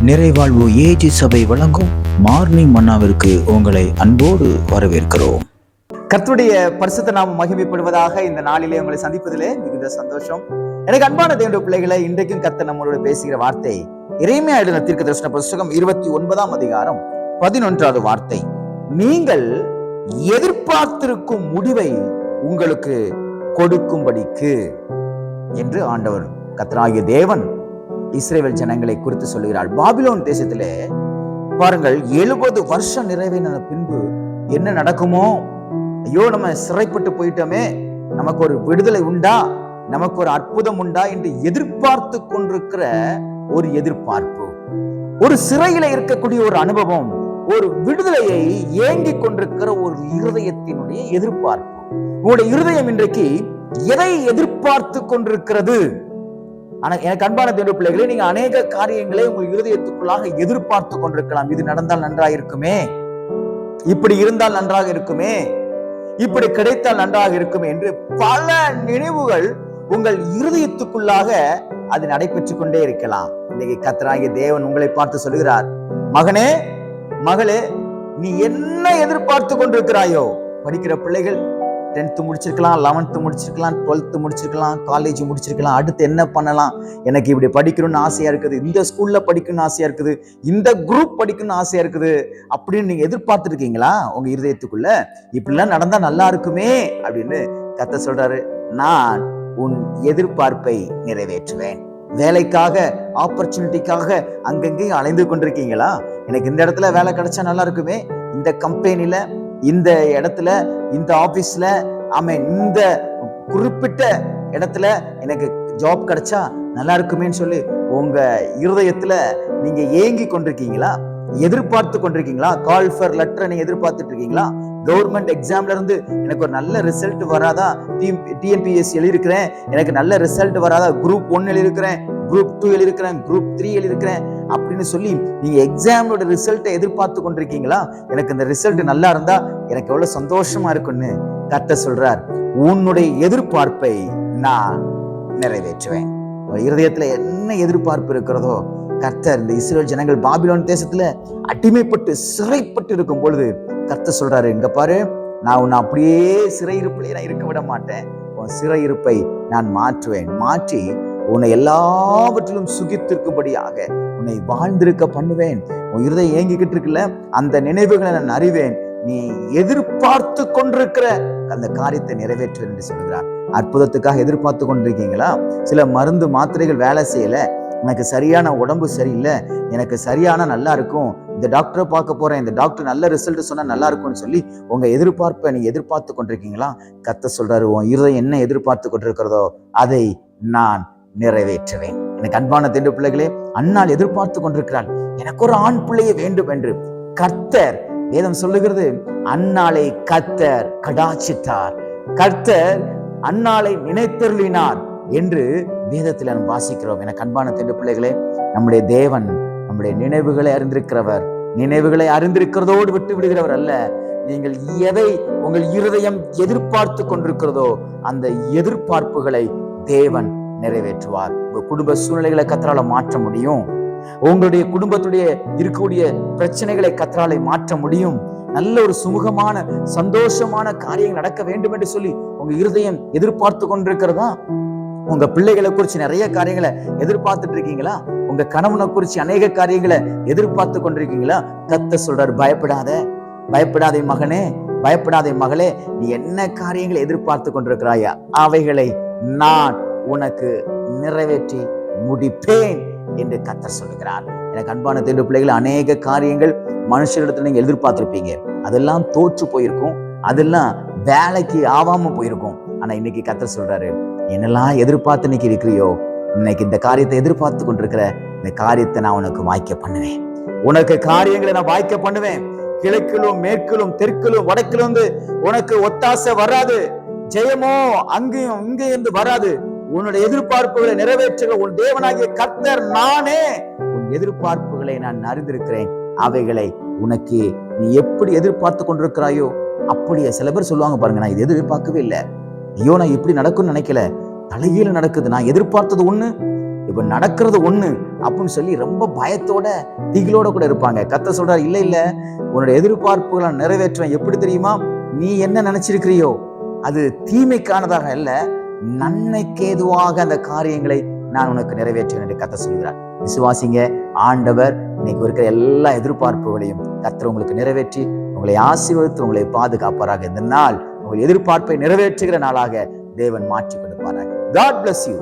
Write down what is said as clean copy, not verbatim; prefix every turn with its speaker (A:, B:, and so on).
A: நிறைவாழ்வு AG சபை வழங்கும் morning மன்னாவிற்கு உங்களை அன்போடு வரவேற்கிறோம்.
B: கர்த்தருடைய பரிசுத்த நாமம் மகிமைப்படுவதாக. இந்த நாளிலே உங்களை சந்திப்பதிலே மிகுந்த சந்தோஷம். எனக்கு அன்பான தேவனுடைய பிள்ளைகளை, இன்றைக்கும் கர்த்தர் நம்மளோட பேசுகிற வார்த்தை எரேமியா எழுதின தீர்க்கதரிசன புத்தகம் 29ஆம் அதிகாரம் 11வது வார்த்தை. நீங்கள் எதிர்பார்த்திருக்கும் முடிவை உங்களுக்கு கொடுக்கும்படிக்கு என்று ஆண்டவர் கர்த்தராகிய தேவன் இஸ்ரவேல் ஜனங்களை குறித்து சொல்லுகிறார். பாபிலோன் தேசத்திலே பாருங்கள், 70 வருஷம் நிறைவேறின பின்பு என்ன நடக்குமோ, ஐயோ நம்ம சிறைப்பட்டு போயிட்டோமே, நமக்கு ஒரு விடுதலை உண்டா, நமக்கு ஒரு அற்புதம் உண்டா என்று எதிர்பார்த்து கொண்டிருக்கிற ஒரு எதிர்பார்ப்பு, ஒரு சிறையில இருக்கக்கூடிய ஒரு அனுபவம், ஒரு விடுதலையை ஏங்கி கொண்டிருக்கிற ஒரு இருதயத்தினுடைய எதிர்பார்ப்பு. உங்களுடைய இருதயம் இன்றைக்கு எதை எதிர்பார்த்து கொண்டிருக்கிறது? ஆனா எனக்கு அன்பான தேவனுடைய பிள்ளைகளே, நீங்க அநேக காரியங்களை உங்கள் இருதயத்துக்குள்ளாக எதிர்பார்த்து கொண்டிருக்கலாம். இது நடந்தால் நன்றாக இருக்குமே, இப்படி இருந்தால் நன்றாக இருக்குமே, இப்படி கிடைத்தால் நன்றாக இருக்குமே என்று பல நினைவுகள் உங்கள் இருதயத்துக்குள்ளாக அது நடைபெற்றுக் கொண்டே இருக்கலாம். இன்னைக்கு கர்த்தராகிய தேவன் உங்களை பார்த்து சொல்லுகிறார், மகனே மகளே, நீ என்ன எதிர்பார்த்து கொண்டிருக்கிறாயோ? படிக்கிற பிள்ளைகள் 10th முடிச்சிருக்கலாம், 11th முடிச்சிருக்கலாம், 12th முடிச்சிருக்கலாம், காலேஜ் முடிச்சிருக்கலாம். அடுத்து என்ன பண்ணலாம், எனக்கு இப்படி படிக்கணும்னு ஆசையா இருக்குது, இந்த ஸ்கூல்ல படிக்கணும்னு ஆசையா இருக்குது, இந்த குரூப் படிக்கணும்னு ஆசையா இருக்குது அப்படின்னு நீங்க எதிர்பார்த்து இருக்கீங்களா? உங்க இருதயத்துக்குள்ள இப்படிலாம் நடந்தா நல்லா இருக்குமே அப்படின்னு கர்த்தர் சொல்றாரு, நான் உன் எதிர்பார்ப்பை நிறைவேற்றுவேன். வேலைக்காக, ஆப்பர்ச்சுனிட்டிக்காக அங்கங்கேயும் அலைந்து கொண்டிருக்கீங்களா? எனக்கு இந்த இடத்துல வேலை கிடைச்சா நல்லா இருக்குமே, இந்த கம்பெனில, இந்த இடத்துல, இந்த ஆபீஸ்ல, இந்த குறிப்பிட்ட இடத்துல எனக்கு ஜாப் கிடைச்சா நல்லா இருக்குமேன்னு சொல்லி உங்க இருதயத்துல நீங்க ஏங்கி கொண்டிருக்கீங்களா? எதிர்பார்த்து கொண்டிருக்கீங்களா? கால் ஃபார் லெட்டர் நீங்க எதிர்பார்த்துட்டு இருக்கீங்களா? கவர்மெண்ட் எக்ஸாம்ல இருந்து எனக்கு ஒரு நல்ல ரிசல்ட் வராதா? டிஎன்பிஎஸ்சி எழுதியிருக்கிறேன், எனக்கு நல்ல ரிசல்ட் வராதா? குரூப் 1 எழுதியிருக்கிறேன், குரூப் 2 எழுதியிருக்கிறேன், குரூப் 3 எழுதியிருக்கிறேன் அப்படின்னு சொல்லி நீங்க எக்ஸாமோட ரிசல்ட்டை எதிர்பார்த்து கொண்டிருக்கீங்களா? எனக்கு இந்த ரிசல்ட் நல்லா இருந்தா எனக்கு எவ்வளவு சந்தோஷமா இருக்குன்னு கர்த்தர் சொல்றார், உன்னுடைய எதிர்பார்ப்பை நான் நிறைவேற்றுவேன். இருதயத்துல என்ன எதிர்பார்ப்பு இருக்கிறதோ, கர்த்தர் இந்த இஸ்ரவேல் ஜனங்கள் பாபிலோன் தேசத்துல அடிமைப்பட்டு சிறைப்பட்டு இருக்கும் பொழுது கர்த்தர் சொல்றாரு, இங்க பாரு, நான் உன்னை அப்படியே சிறையிருப்பிலே நான் இருக்க விட மாட்டேன், உன் சிறையிருப்பை நான் மாற்றுவேன், மாற்றி உன்னை எல்லாவற்றிலும் சுகித்திருக்கும்படியாக உன்னை வாழ்ந்திருக்க பண்ணுவேன். உன் இருதயம் ஏங்கிக்கிட்டு இருக்குல்ல, அந்த நினைவுகளை நான் அறிவேன், நீ எதிர்பார்த்து கொண்டிருக்கிற அந்த காரியத்தை நிறைவேற்றுவேன் என்று சொல்கிறார். அற்புதத்துக்காக எதிர்பார்த்து கொண்டிருக்கீங்களா? சில மருந்து மாத்திரைகள் வேலை செய்யல, எனக்கு சரியான உடம்பு சரியில்லை, எனக்கு சரியான நல்லா இருக்கும், இந்த டாக்டரை பார்க்க போறேன், இந்த டாக்டர் நல்ல ரிசல்ட் சொன்னா நல்லா இருக்கும்னு சொல்லி உங்க எதிர்பார்ப்பை நீ எதிர்பார்த்து கொண்டிருக்கீங்களா? கர்த்தர் சொல்றாரு, உன் இருதயம் என்ன எதிர்பார்த்து கொண்டிருக்கிறதோ அதை நான் நிறைவேற்றுவேன். எனக்கு அன்பான தேவனுடைய பிள்ளைகளே, அன்னாள் எதிர்பார்த்து கொண்டிருக்கிறாள், எனக்கு ஒரு ஆண் பிள்ளையை வேண்டும் என்று. கர்த்தர், வேதம் சொல்லுகிறது, அன்னாளை கர்த்தர் கடாட்சித்தார், கர்த்தர் அன்னாளை நினைத்தருளினார் என்று வேதத்தில் நாம் வாசிக்கிறோம். எனக்கு அன்பான தேவனுடைய பிள்ளைகளே, நம்முடைய தேவன் நம்முடைய நினைவுகளை அறிந்திருக்கிறவர், நினைவுகளை அறிந்திருக்கிறதோடு விட்டு விடுகிறவர் அல்ல. நீங்கள் எதை உங்கள் இருதயம் எதிர்பார்த்து கொண்டிருக்கிறதோ அந்த எதிர்பார்ப்புகளை தேவன் நிறைவேற்றுவார். உங்க குடும்ப சூழ்நிலைகளை கர்த்தரால மாற்ற முடியும், உங்களுடைய குடும்பத்துடைய இருக்கக்கூடிய பிரச்சனைகளை கர்த்தரால மாற்ற முடியும். நல்ல ஒரு சுமூகமான சந்தோஷமான காரியங்கள் நடக்க வேண்டும் என்று சொல்லி உங்க இருதயம் எதிர்பார்த்து கொண்டிருக்கிறதா? உங்க பிள்ளைகளை குறிச்சு நிறைய காரியங்களை எதிர்பார்த்துட்டு இருக்கீங்களா? உங்க கணவனை குறிச்சு அநேக காரியங்களை எதிர்பார்த்து கொண்டிருக்கீங்களா? கர்த்தர் சொல்றாரு, பயப்படாத, பயப்படாதே மகனே, பயப்படாதே மகளே, நீ என்ன காரியங்களை எதிர்பார்த்து கொண்டிருக்கிறாயா, அவைகளை நான் உனக்கு நிறைவேற்றி முடிப்பேன் என்று கர்த்தர் சொல்லுகிறார். எனக்கு அன்பான தேவனுடைய பிள்ளைகள், அநேக காரியங்கள் மனுஷரிடத்துல நீங்க எதிர்பார்த்திருப்பீங்க, அதெல்லாம் தோற்று போயிருக்கும், அதெல்லாம் வேலைக்கு ஆகாம போயிருக்கும். ஆனா இன்னைக்கு கர்த்தர் சொல்றாரு, என்னெல்லாம் எதிர்பார்த்து இன்னைக்கு இருக்கிறியோ, இன்னைக்கு இந்த காரியத்தை எதிர்பார்த்து கொண்டிருக்கிற இந்த காரியத்தை நான் உனக்கு வாய்க்க பண்ணுவேன், உனக்கு காரியங்களை நான் வாய்க்க பண்ணுவேன். கிழக்கிலும் மேற்கிலும் தெற்கிலும் வடக்கிலும் உனக்கு ஒத்தாசை வராது, ஜெயமோ அங்கேயும் இங்கே இருந்து வராது. உன்னுடைய எதிர்பார்ப்புகளை நிறைவேற்றுகிற உன் தேவனாகிய கர்த்தர் நானே, உன் எதிர்பார்ப்புகளை நான் அறிந்திருக்கிறேன், அவைகளை உனக்கு நீ எப்படி எதிர்பார்த்து கொண்டிருக்கிறாயோ அப்படியே. சில பேர் சொல்லுவாங்க பாருங்க, நான் இது எதிர்பார்க்கவே இல்லை, ஐயோ நான் இப்படி நடக்கும்னு நினைக்கல, தலைகீழ நடக்குது, நான் எதிர்பார்த்தது ஒண்ணு இப்ப நடக்கிறது ஒண்ணு அப்படின்னு சொல்லி ரொம்ப பயத்தோட திகிலோட கூட இருப்பாங்க. கர்த்தர் சொல்றாரு, இல்ல இல்ல, உன்னுடைய எதிர்பார்ப்புகளை நிறைவேற்றுவேன். எப்படி தெரியுமா? நீ என்ன நினைச்சிருக்கிறியோ அது தீமைக்கானதாக அல்ல, நன்மைக்கு ஏதுவாக அந்த காரியங்களை நான் உனக்கு நிறைவேற்றுவேன் என்று கர்த்தர் சொல்கிறார். விசுவாசிங்க, ஆண்டவர் இன்னைக்கு இருக்கிற எல்லா எதிர்பார்ப்புகளையும் கர்த்தர் உங்களுக்கு நிறைவேற்றி உங்களை ஆசீர்வதித்து உங்களை பாதுகாப்பாராக. இந்த நாள் உங்கள் எதிர்பார்ப்பை நிறைவேற்றுகிற நாளாக தேவன் மாற்றி கொடுப்பாராக. God bless you.